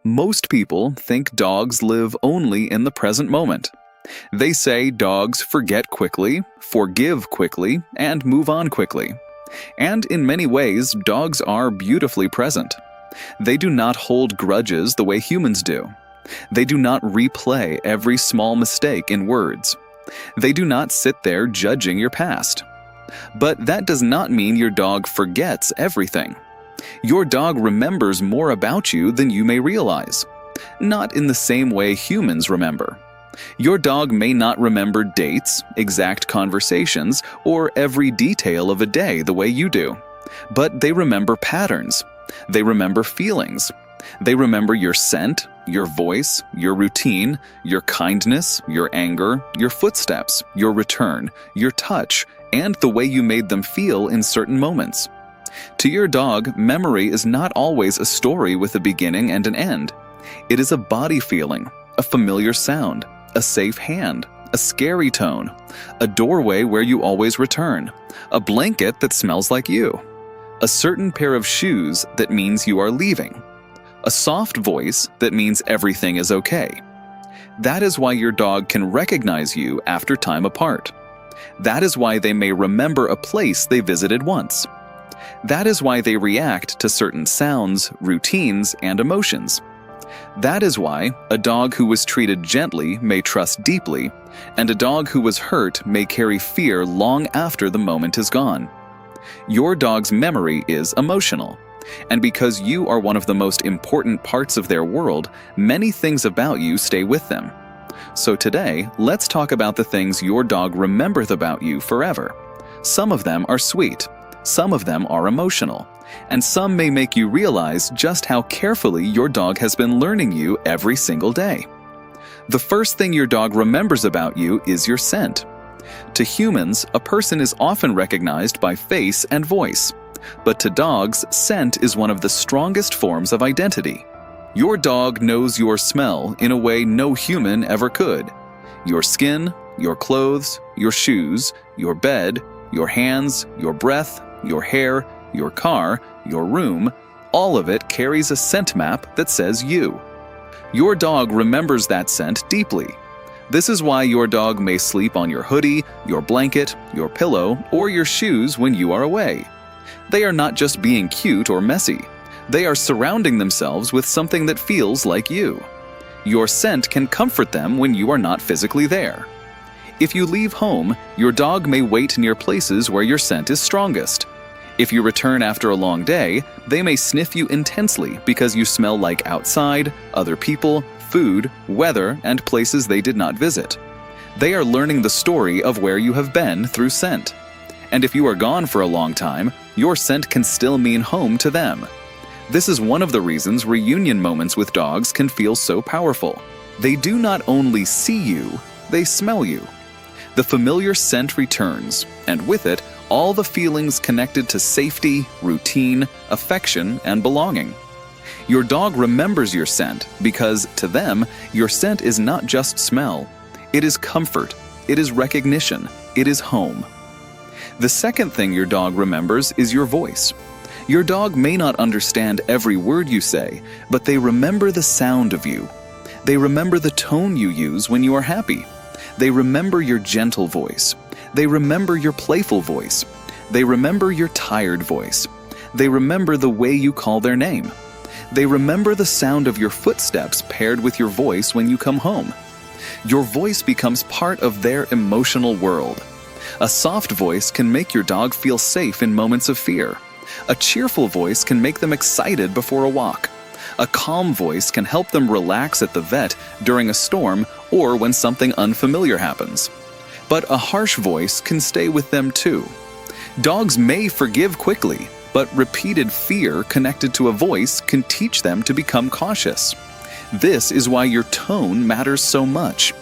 Most people think dogs live only in the present moment. They say dogs forget quickly, forgive quickly, and move on quickly. And in many ways, dogs are beautifully present. They do not hold grudges the way humans do. They do not replay every small mistake in words. They do not sit there judging your past. But that does not mean your dog forgets everything. Your dog remembers more about you than you may realize. Not in the same way humans remember. Your dog may not remember dates, exact conversations, or every detail of a day the way you do. But they remember patterns. They remember feelings. They remember your scent, your voice, your routine, your kindness, your anger, your footsteps, your return, your touch, and the way you made them feel in certain moments. To your dog, memory is not always a story with a beginning and an end. It is a body feeling, a familiar sound, a safe hand, a scary tone, a doorway where you always return, a blanket that smells like you, a certain pair of shoes that means you are leaving, a soft voice that means everything is okay. That is why your dog can recognize you after time apart. That is why they may remember a place they visited once. That is why they react to certain sounds, routines, and emotions. That is why a dog who was treated gently may trust deeply, and a dog who was hurt may carry fear long after the moment is gone. Your dog's memory is emotional, and because you are one of the most important parts of their world, many things about you stay with them. So today, let's talk about the things your dog remembers about you forever. Some of them are sweet, some of them are emotional, and some may make you realize just how carefully your dog has been learning you every single day. The first thing your dog remembers about you is your scent. To humans, a person is often recognized by face and voice, but to dogs, scent is one of the strongest forms of identity. Your dog knows your smell in a way no human ever could. Your skin, your clothes, your shoes, your bed, your hands, your breath, your hair, your car, your room, all of it carries a scent map that says you. Your dog remembers that scent deeply. This is why your dog may sleep on your hoodie, your blanket, your pillow, or your shoes when you are away. They are not just being cute or messy. They are surrounding themselves with something that feels like you. Your scent can comfort them when you are not physically there. If you leave home, your dog may wait near places where your scent is strongest. If you return after a long day, they may sniff you intensely because you smell like outside, other people, food, weather, and places they did not visit. They are learning the story of where you have been through scent. And if you are gone for a long time, your scent can still mean home to them. This is one of the reasons reunion moments with dogs can feel so powerful. They do not only see you, they smell you. The familiar scent returns, and with it, all the feelings connected to safety, routine, affection, and belonging. Your dog remembers your scent because, to them, your scent is not just smell. It is comfort, it is recognition, it is home. The second thing your dog remembers is your voice. Your dog may not understand every word you say, but they remember the sound of you. They remember the tone you use when you are happy. They remember your gentle voice. They remember your playful voice. They remember your tired voice. They remember the way you call their name. They remember the sound of your footsteps paired with your voice when you come home. Your voice becomes part of their emotional world. A soft voice can make your dog feel safe in moments of fear. A cheerful voice can make them excited before a walk. A calm voice can help them relax at the vet during a storm or when something unfamiliar happens. But a harsh voice can stay with them too. Dogs may forgive quickly, but repeated fear connected to a voice can teach them to become cautious. This is why your tone matters so much.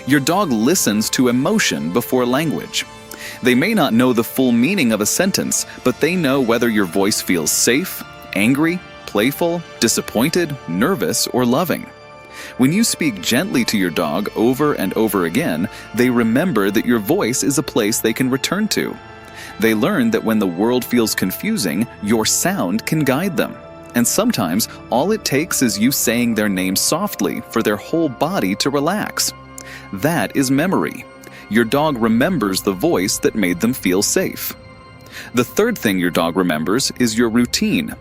Your dog listens to emotion before language. They may not know the full meaning of a sentence, but they know whether your voice feels safe, angry, playful, disappointed, nervous, or loving. When you speak gently to your dog over and over again, they remember that your voice is a place they can return to. They learn that when the world feels confusing, your sound can guide them. And sometimes all it takes is you saying their name softly for their whole body to relax. That is memory. Your dog remembers the voice that made them feel safe. The third thing your dog remembers is your routine.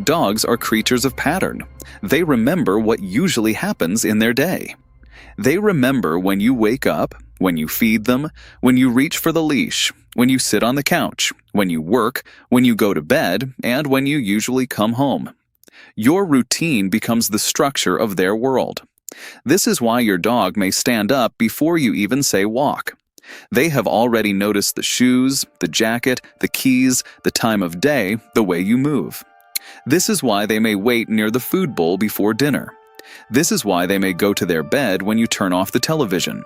Dogs are creatures of pattern. They remember what usually happens in their day. They remember when you wake up, when you feed them, when you reach for the leash, when you sit on the couch, when you work, when you go to bed, and when you usually come home. Your routine becomes the structure of their world. This is why your dog may stand up before you even say walk. They have already noticed the shoes, the jacket, the keys, the time of day, the way you move. This is why they may wait near the food bowl before dinner. This is why they may go to their bed when you turn off the television.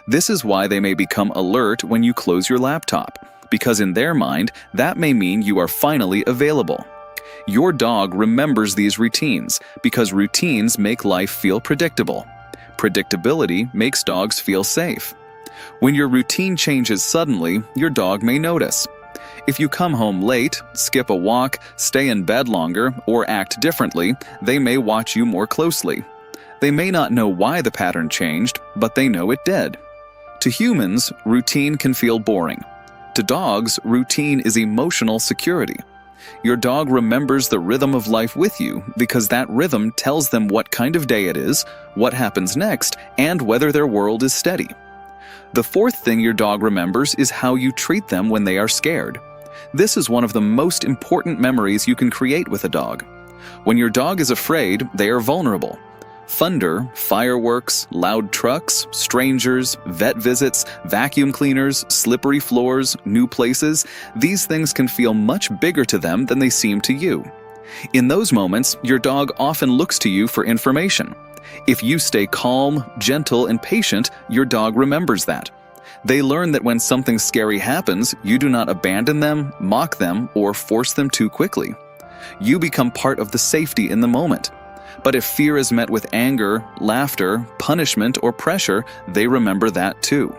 This is why they may become alert when you close your laptop, because in their mind, that may mean you are finally available. Your dog remembers these routines because routines make life feel predictable. Predictability makes dogs feel safe. When your routine changes suddenly, your dog may notice. If you come home late, skip a walk, stay in bed longer, or act differently, they may watch you more closely. They may not know why the pattern changed, but they know it did. To humans, routine can feel boring. To dogs, routine is emotional security. Your dog remembers the rhythm of life with you because that rhythm tells them what kind of day it is, what happens next, and whether their world is steady. The fourth thing your dog remembers is how you treat them when they are scared. This is one of the most important memories you can create with a dog. When your dog is afraid, they are vulnerable. Thunder, fireworks, loud trucks, strangers, vet visits, vacuum cleaners, slippery floors, new places, these things can feel much bigger to them than they seem to you. In those moments, your dog often looks to you for information. If you stay calm, gentle, and patient, your dog remembers that. They learn that when something scary happens, you do not abandon them, mock them, or force them too quickly. You become part of the safety in the moment. But if fear is met with anger, laughter, punishment, or pressure, they remember that too.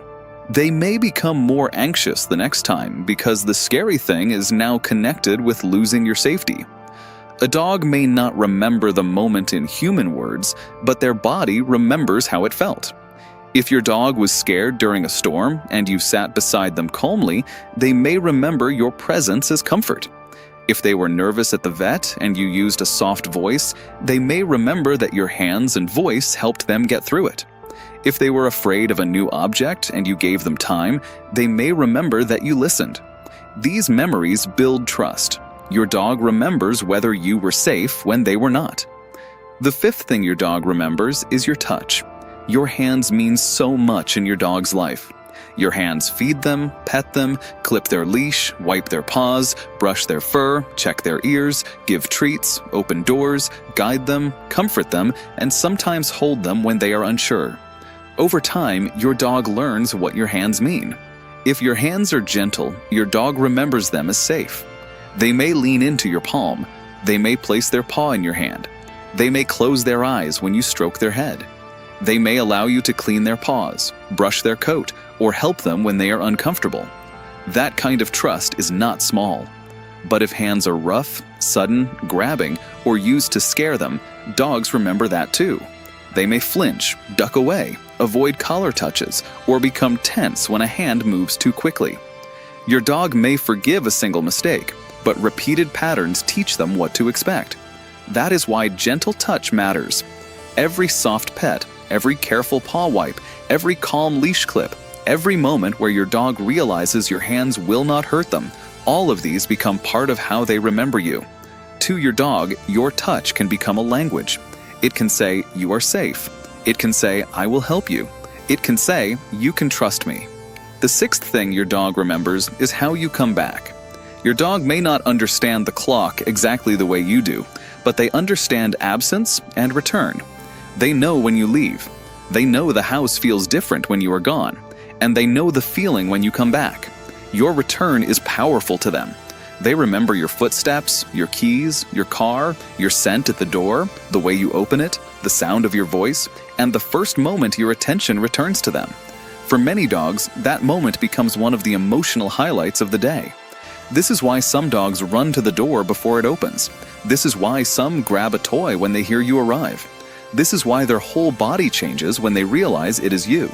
They may become more anxious the next time because the scary thing is now connected with losing your safety. A dog may not remember the moment in human words, but their body remembers how it felt. If your dog was scared during a storm and you sat beside them calmly, they may remember your presence as comfort. If they were nervous at the vet and you used a soft voice, they may remember that your hands and voice helped them get through it. If they were afraid of a new object and you gave them time, they may remember that you listened. These memories build trust. Your dog remembers whether you were safe when they were not. The fifth thing your dog remembers is your touch. Your hands mean so much in your dog's life. Your hands feed them, pet them, clip their leash, wipe their paws, brush their fur, check their ears, give treats, open doors, guide them, comfort them, and sometimes hold them when they are unsure. Over time, your dog learns what your hands mean. If your hands are gentle, your dog remembers them as safe. They may lean into your palm. They may place their paw in your hand. They may close their eyes when you stroke their head. They may allow you to clean their paws, brush their coat, or help them when they are uncomfortable. That kind of trust is not small. But if hands are rough, sudden, grabbing, or used to scare them, dogs remember that too. They may flinch, duck away, avoid collar touches, or become tense when a hand moves too quickly. Your dog may forgive a single mistake, but repeated patterns teach them what to expect. That is why gentle touch matters. Every soft pet, every careful paw wipe, every calm leash clip, every moment where your dog realizes your hands will not hurt them, all of these become part of how they remember you. To your dog, your touch can become a language. It can say, "You are safe." It can say, "I will help you." It can say, "You can trust me." The sixth thing your dog remembers is how you come back. Your dog may not understand the clock exactly the way you do, but they understand absence and return. They know when you leave. They know the house feels different when you are gone, and they know the feeling when you come back. Your return is powerful to them. They remember your footsteps, your keys, your car, your scent at the door, the way you open it, the sound of your voice, and the first moment your attention returns to them. For many dogs, that moment becomes one of the emotional highlights of the day. This is why some dogs run to the door before it opens. This is why some grab a toy when they hear you arrive. This is why their whole body changes when they realize it is you.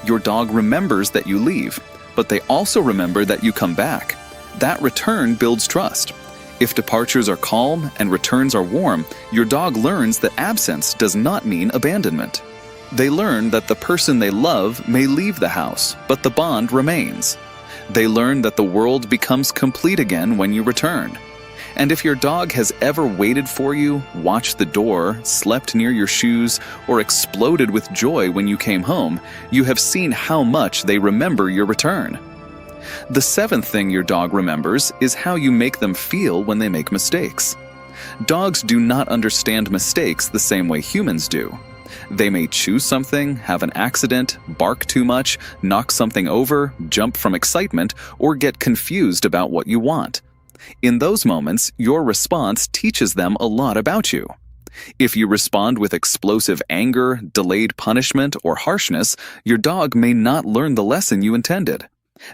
Your dog remembers that you leave, but they also remember that you come back. That return builds trust. If departures are calm and returns are warm, your dog learns that absence does not mean abandonment. They learn that the person they love may leave the house, but the bond remains. They learn that the world becomes complete again when you return. And if your dog has ever waited for you, watched the door, slept near your shoes, or exploded with joy when you came home, you have seen how much they remember your return. The seventh thing your dog remembers is how you make them feel when they make mistakes. Dogs do not understand mistakes the same way humans do. They may chew something, have an accident, bark too much, knock something over, jump from excitement, or get confused about what you want. In those moments, your response teaches them a lot about you. If you respond with explosive anger, delayed punishment, or harshness, your dog may not learn the lesson you intended.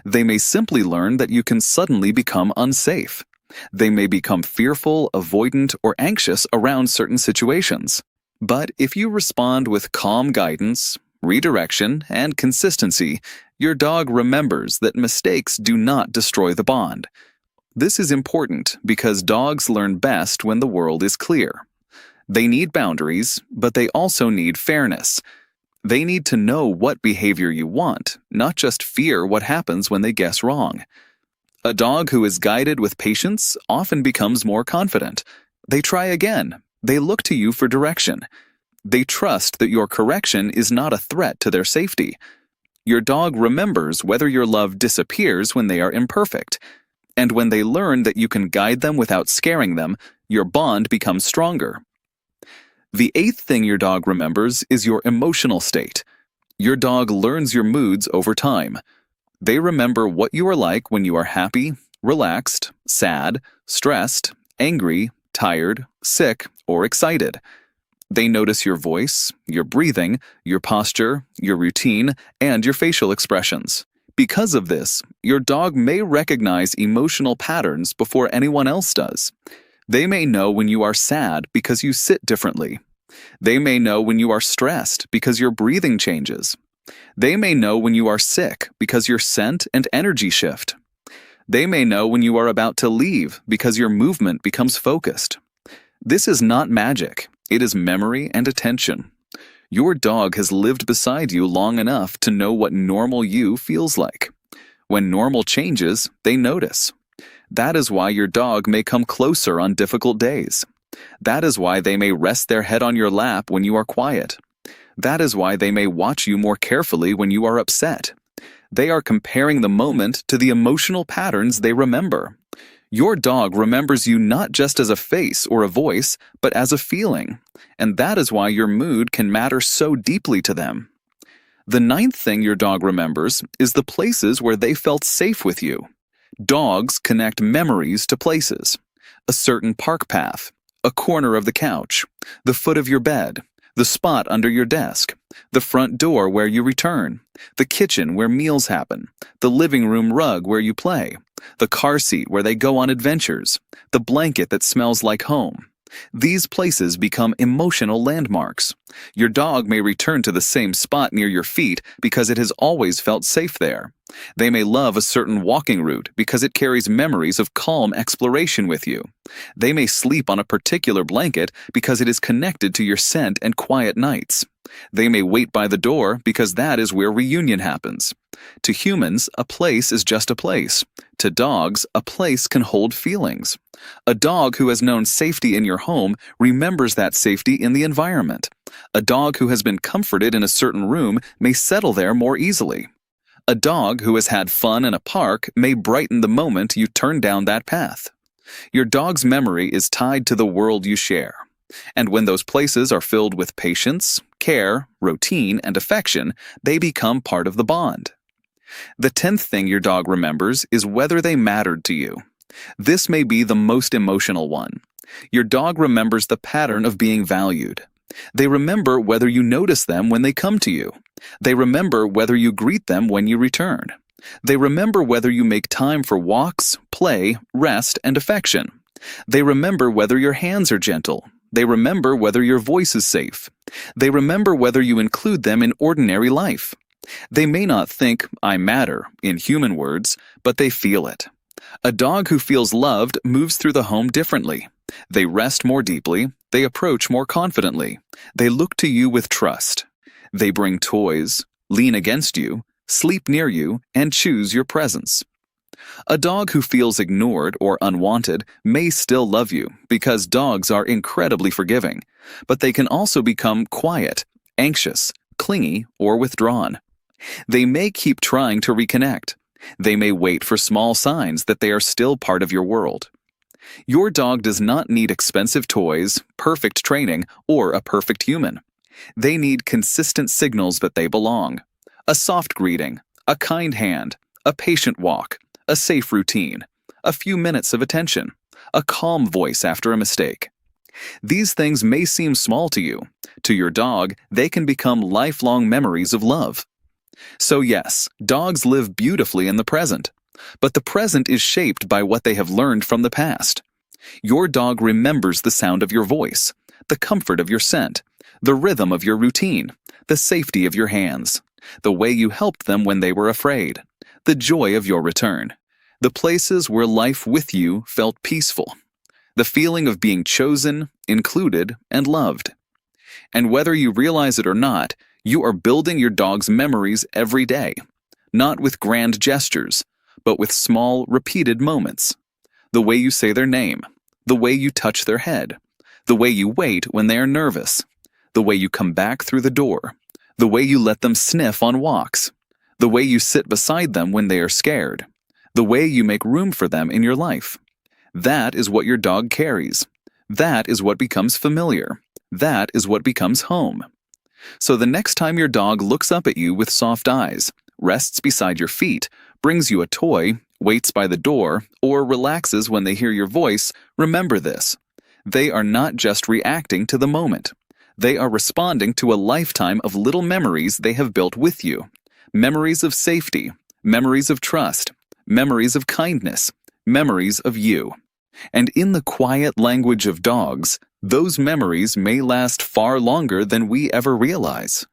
They may simply learn that you can suddenly become unsafe. They may become fearful, avoidant, or anxious around certain situations. But if you respond with calm guidance, redirection, and consistency, your dog remembers that mistakes do not destroy the bond. This is important because dogs learn best when the world is clear. They need boundaries, but they also need fairness. They need to know what behavior you want, not just fear what happens when they guess wrong. A dog who is guided with patience often becomes more confident. They try again. They look to you for direction. They trust that your correction is not a threat to their safety. Your dog remembers whether your love disappears when they are imperfect. And when they learn that you can guide them without scaring them, your bond becomes stronger. The eighth thing your dog remembers is your emotional state. Your dog learns your moods over time. They remember what you are like when you are happy, relaxed, sad, stressed, angry, tired, sick, or excited. They notice your voice, your breathing, your posture, your routine, and your facial expressions. Because of this, your dog may recognize emotional patterns before anyone else does. They may know when you are sad because you sit differently. They may know when you are stressed because your breathing changes. They may know when you are sick because your scent and energy shift. They may know when you are about to leave because your movement becomes focused. This is not magic. It is memory and attention. Your dog has lived beside you long enough to know what normal you feels like. When normal changes, they notice. That is why your dog may come closer on difficult days. That is why they may rest their head on your lap when you are quiet. That is why they may watch you more carefully when you are upset. They are comparing the moment to the emotional patterns they remember. Your dog remembers you not just as a face or a voice, but as a feeling. And that is why your mood can matter so deeply to them. The ninth thing your dog remembers is the places where they felt safe with you. Dogs connect memories to places. A certain park path, a corner of the couch, the foot of your bed, the spot under your desk, the front door where you return, the kitchen where meals happen, the living room rug where you play, the car seat where they go on adventures, the blanket that smells like home. These places become emotional landmarks. Your dog may return to the same spot near your feet because it has always felt safe there. They may love a certain walking route because it carries memories of calm exploration with you. They may sleep on a particular blanket because it is connected to your scent and quiet nights. They may wait by the door because that is where reunion happens. To humans, a place is just a place. To dogs, a place can hold feelings. A dog who has known safety in your home remembers that safety in the environment. A dog who has been comforted in a certain room may settle there more easily. A dog who has had fun in a park may brighten the moment you turn down that path. Your dog's memory is tied to the world you share. And when those places are filled with patience, care, routine, and affection, they become part of the bond. The 10th thing your dog remembers is whether they mattered to you. This may be the most emotional one. Your dog remembers the pattern of being valued. They remember whether you notice them when they come to you. They remember whether you greet them when you return. They remember whether you make time for walks, play, rest, and affection. They remember whether your hands are gentle. They remember whether your voice is safe. They remember whether you include them in ordinary life. They may not think, "I matter," in human words, but they feel it. A dog who feels loved moves through the home differently. They rest more deeply. They approach more confidently. They look to you with trust. They bring toys, lean against you, sleep near you, and choose your presence. A dog who feels ignored or unwanted may still love you because dogs are incredibly forgiving, but they can also become quiet, anxious, clingy, or withdrawn. They may keep trying to reconnect. They may wait for small signs that they are still part of your world. Your dog does not need expensive toys, perfect training, or a perfect human. They need consistent signals that they belong. A soft greeting, a kind hand, a patient walk, a safe routine, a few minutes of attention, a calm voice after a mistake. These things may seem small to you. To your dog, they can become lifelong memories of love. So yes, dogs live beautifully in the present, but the present is shaped by what they have learned from the past. Your dog remembers the sound of your voice, the comfort of your scent, the rhythm of your routine, the safety of your hands, the way you helped them when they were afraid, the joy of your return, the places where life with you felt peaceful, the feeling of being chosen, included, and loved. And whether you realize it or not, you are building your dog's memories every day, not with grand gestures, but with small, repeated moments. The way you say their name, the way you touch their head, the way you wait when they are nervous, the way you come back through the door, the way you let them sniff on walks, the way you sit beside them when they are scared, the way you make room for them in your life. That is what your dog carries. That is what becomes familiar. That is what becomes home. So the next time your dog looks up at you with soft eyes, rests beside your feet, brings you a toy, waits by the door, or relaxes when they hear your voice, remember this. They are not just reacting to the moment. They are responding to a lifetime of little memories they have built with you. Memories of safety, memories of trust, memories of kindness, memories of you. And in the quiet language of dogs, those memories may last far longer than we ever realize.